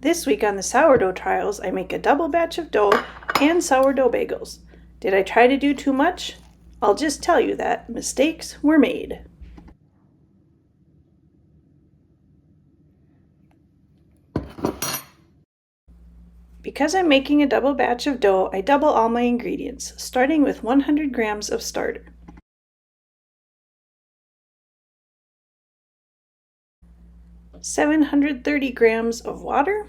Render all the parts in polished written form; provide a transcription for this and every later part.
This week on the sourdough trials, I make a double batch of dough and sourdough bagels. Did I try to do too much? I'll just tell you that mistakes were made. Because I'm making a double batch of dough, I double all my ingredients, starting with 100 grams of starter. ,730 grams of water,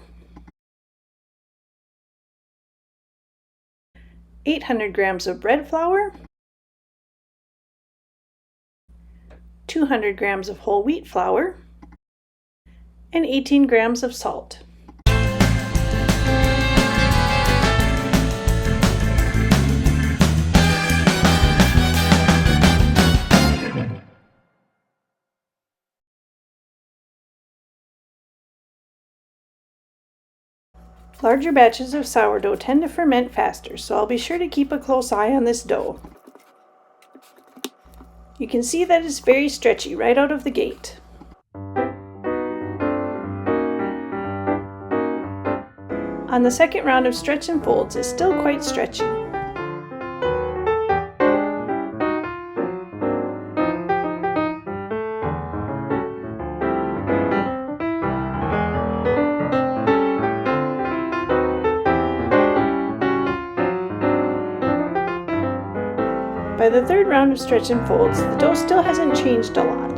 800 grams of bread flour, 200 grams of whole wheat flour, and 18 grams of salt. Larger batches of sourdough tend to ferment faster, so I'll be sure to keep a close eye on this dough. You can see that it's very stretchy right out of the gate. On the second round of stretch and folds, it's still quite stretchy. By the third round of stretch and folds, the dough still hasn't changed a lot.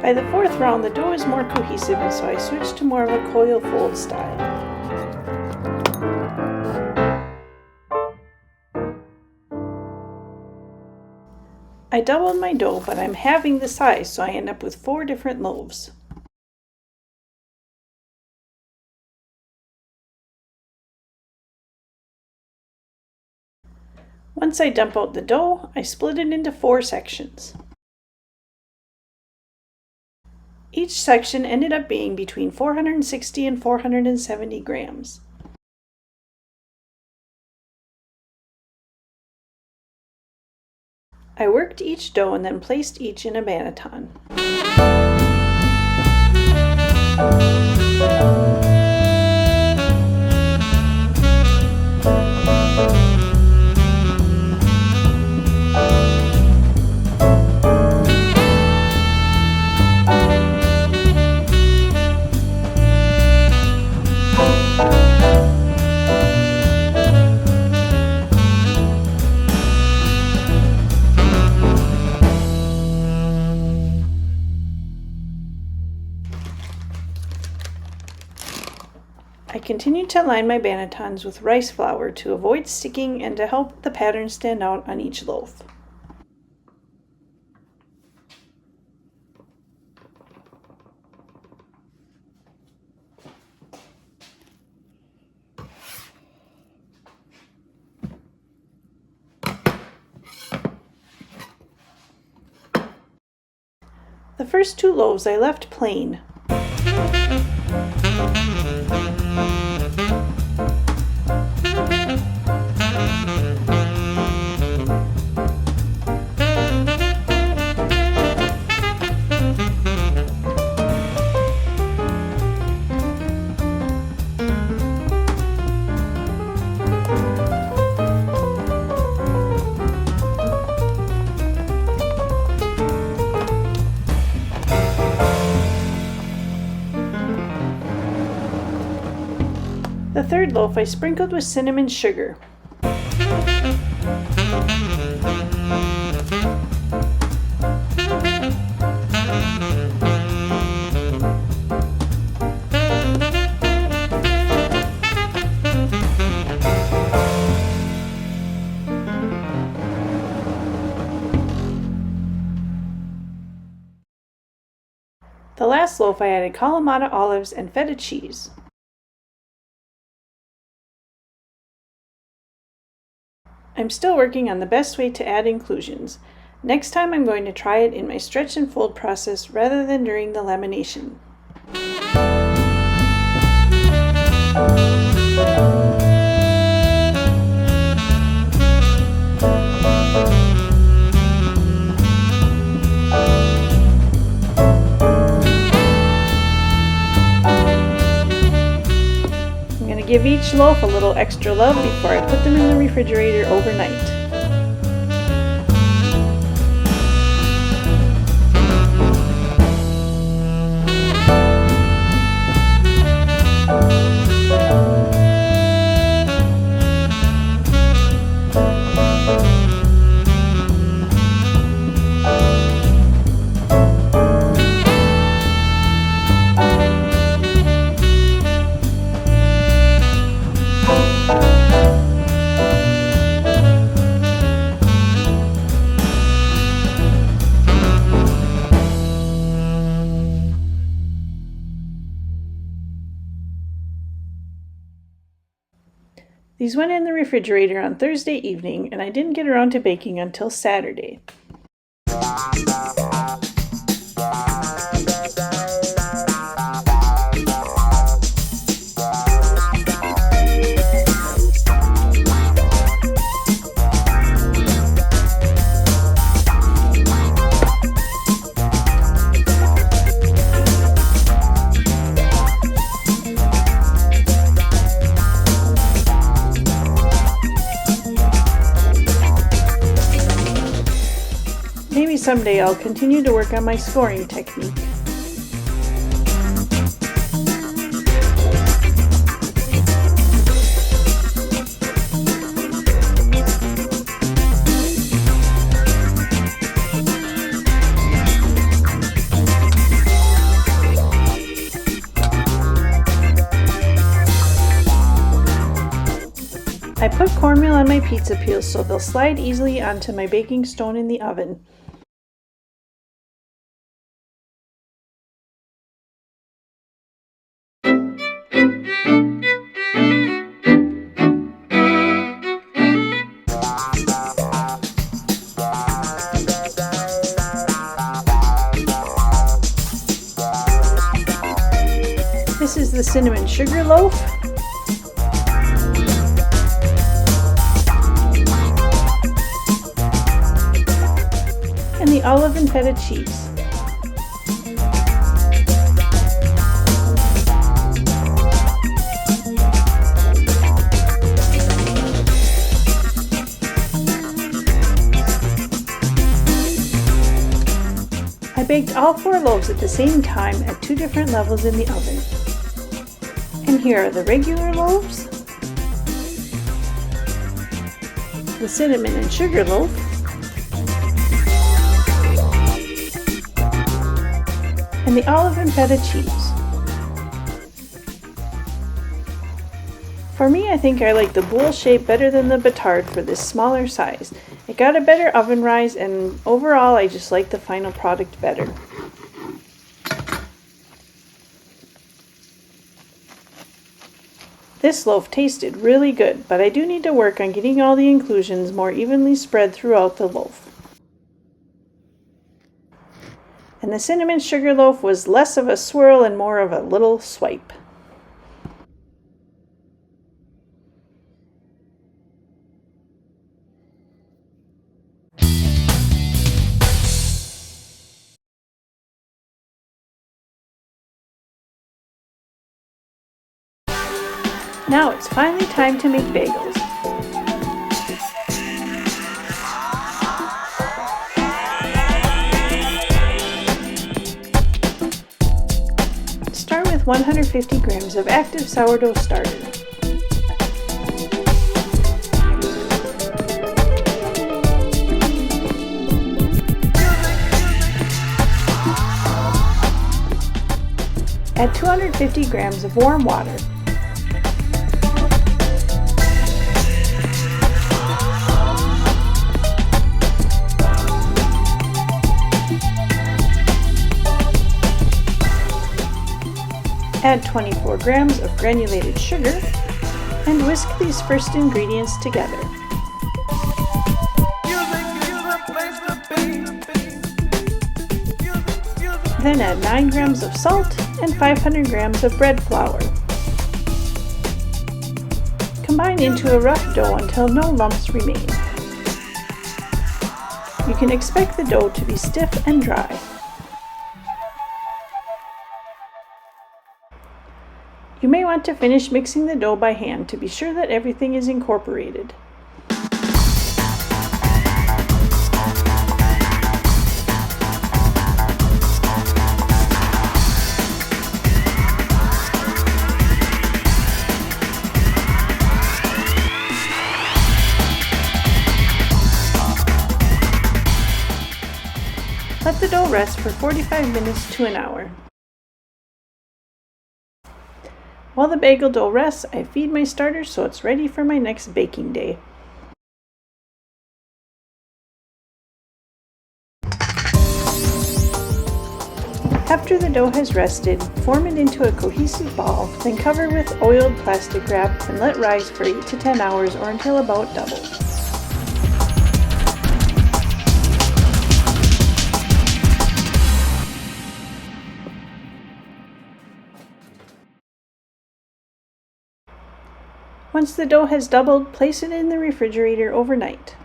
By the fourth round, the dough is more cohesive, and so I switched to more of a coil fold style. I doubled my dough, but I'm halving the size, so I end up with 4 different loaves. Once I dump out the dough, I split it into 4 sections. Each section ended up being between 460 and 470 grams. I worked each dough and then placed each in a banneton. I continued to line my bannetons with rice flour to avoid sticking and to help the pattern stand out on each loaf. The first 2 loaves I left plain. The third loaf I sprinkled with cinnamon sugar. The last loaf I added Kalamata olives and feta cheese. I'm still working on the best way to add inclusions. Next time I'm going to try it in my stretch and fold process rather than during the lamination. I'm going to give each loaf a little extra love before I put them in the refrigerator overnight. These went in the refrigerator on Thursday evening, and I didn't get around to baking until Saturday. Maybe someday I'll continue to work on my scoring technique. I put cornmeal on my pizza peels so they'll slide easily onto my baking stone in the oven. This is the cinnamon sugar loaf. And the olive and feta cheese. I baked all 4 loaves at the same time at 2 different levels in the oven. And here are the regular loaves, the cinnamon and sugar loaf, and the olive and feta cheese. For me, I think I like the bowl shape better than the batard for this smaller size. It got a better oven rise, and overall I just like the final product better. This loaf tasted really good, but I do need to work on getting all the inclusions more evenly spread throughout the loaf. And the cinnamon sugar loaf was less of a swirl and more of a little swipe. Now it's finally time to make bagels. Start with 150 grams of active sourdough starter. Add 250 grams of warm water. Add 24 grams of granulated sugar and whisk these first ingredients together. Then add 9 grams of salt and 500 grams of bread flour. Combine into a rough dough until no lumps remain. You can expect the dough to be stiff and dry. You may want to finish mixing the dough by hand to be sure that everything is incorporated. Let the dough rest for 45 minutes to an hour. While the bagel dough rests, I feed my starter so it's ready for my next baking day. After the dough has rested, form it into a cohesive ball, then cover with oiled plastic wrap and let rise for 8 to 10 hours or until about double. Once the dough has doubled, place it in the refrigerator overnight.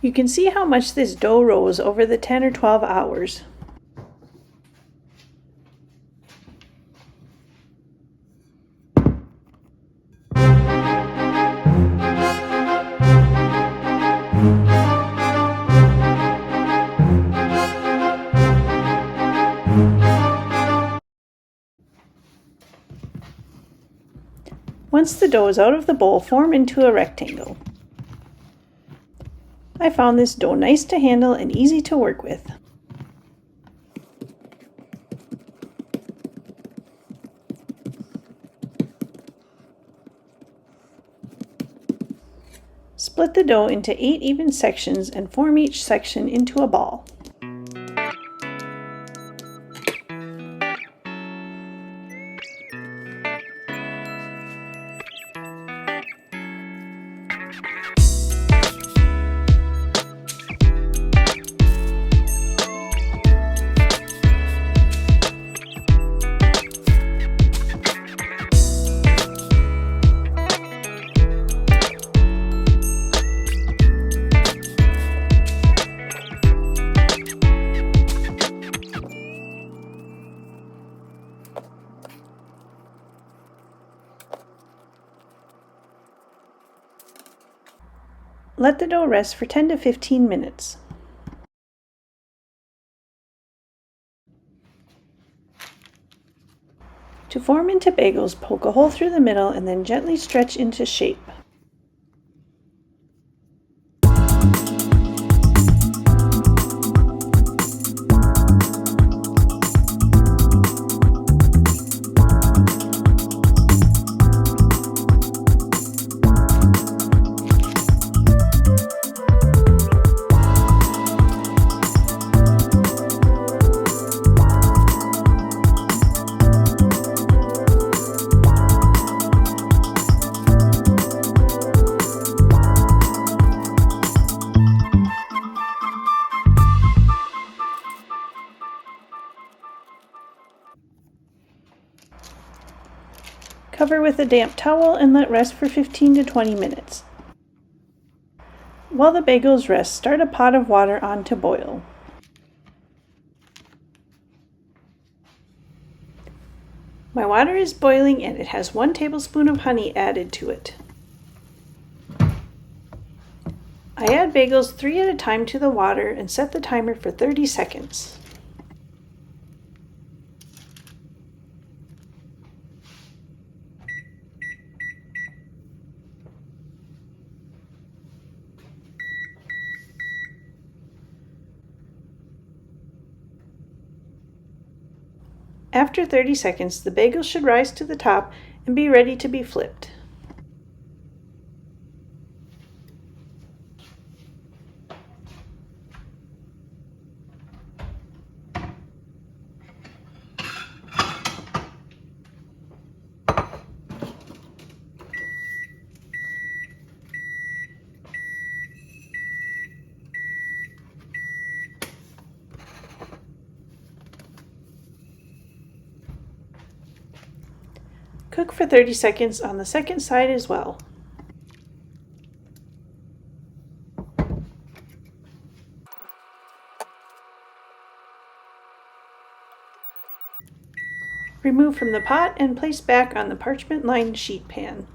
You can see how much this dough rose over the 10 or 12 hours. Once the dough is out of the bowl, form into a rectangle. I found this dough nice to handle and easy to work with. Split the dough into 8 even sections and form each section into a ball. Let the dough rest for 10 to 15 minutes. To form into bagels, poke a hole through the middle and then gently stretch into shape. Cover with a damp towel and let rest for 15 to 20 minutes. While the bagels rest, start a pot of water on to boil. My water is boiling and it has 1 tablespoon of honey added to it. I add bagels 3 at a time to the water and set the timer for 30 seconds. After 30 seconds, the bagels should rise to the top and be ready to be flipped. Cook for 30 seconds on the second side as well. Remove from the pot and place back on the parchment-lined sheet pan.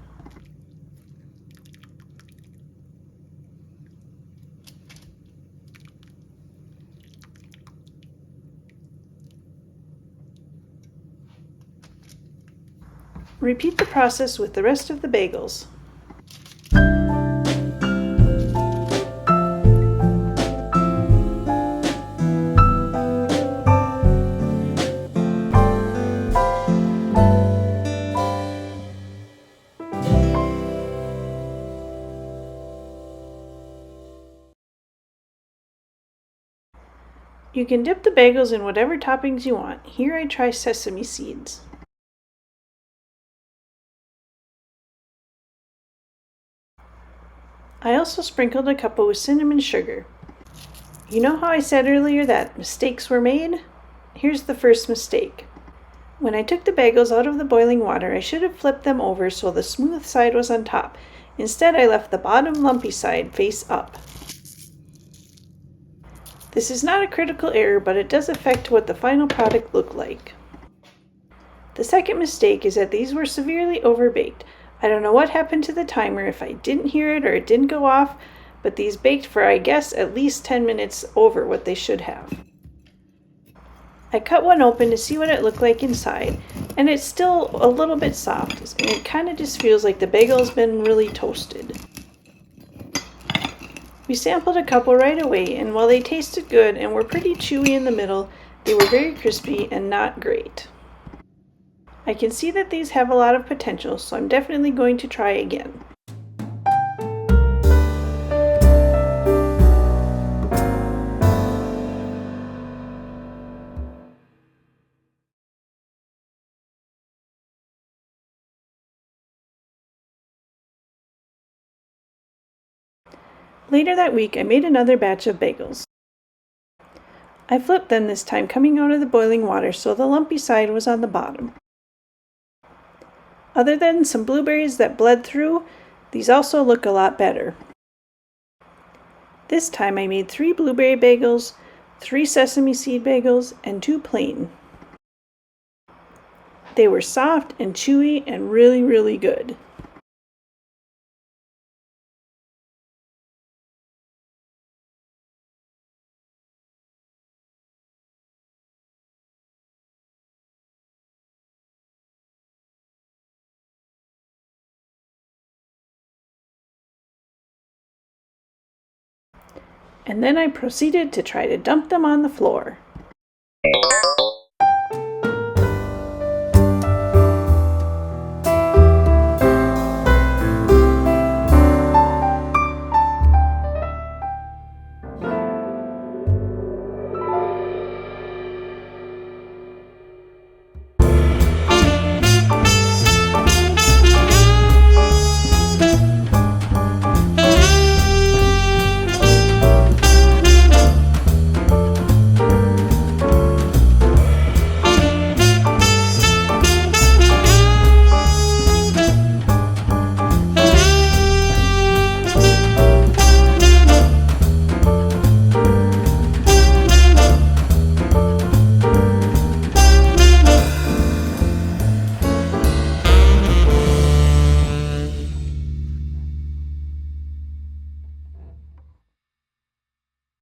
Repeat the process with the rest of the bagels. You can dip the bagels in whatever toppings you want. Here I try sesame seeds. I also sprinkled a couple with cinnamon sugar. You know how I said earlier that mistakes were made? Here's the first mistake. When I took the bagels out of the boiling water, I should have flipped them over so the smooth side was on top. Instead, I left the bottom lumpy side face up. This is not a critical error, but it does affect what the final product looked like. The second mistake is that these were severely overbaked. I don't know what happened to the timer, if I didn't hear it or it didn't go off, but these baked for, I guess, at least 10 minutes over what they should have. I cut one open to see what it looked like inside, and it's still a little bit soft, and it kind of just feels like the bagel's been really toasted. We sampled a couple right away, and while they tasted good and were pretty chewy in the middle, they were very crispy and not great. I can see that these have a lot of potential, so I'm definitely going to try again. Later that week, I made another batch of bagels. I flipped them this time, coming out of the boiling water, so the lumpy side was on the bottom. Other than some blueberries that bled through, these also look a lot better. This time I made 3 blueberry bagels, 3 sesame seed bagels, and 2 plain. They were soft and chewy and really good. And then I proceeded to try to dump them on the floor.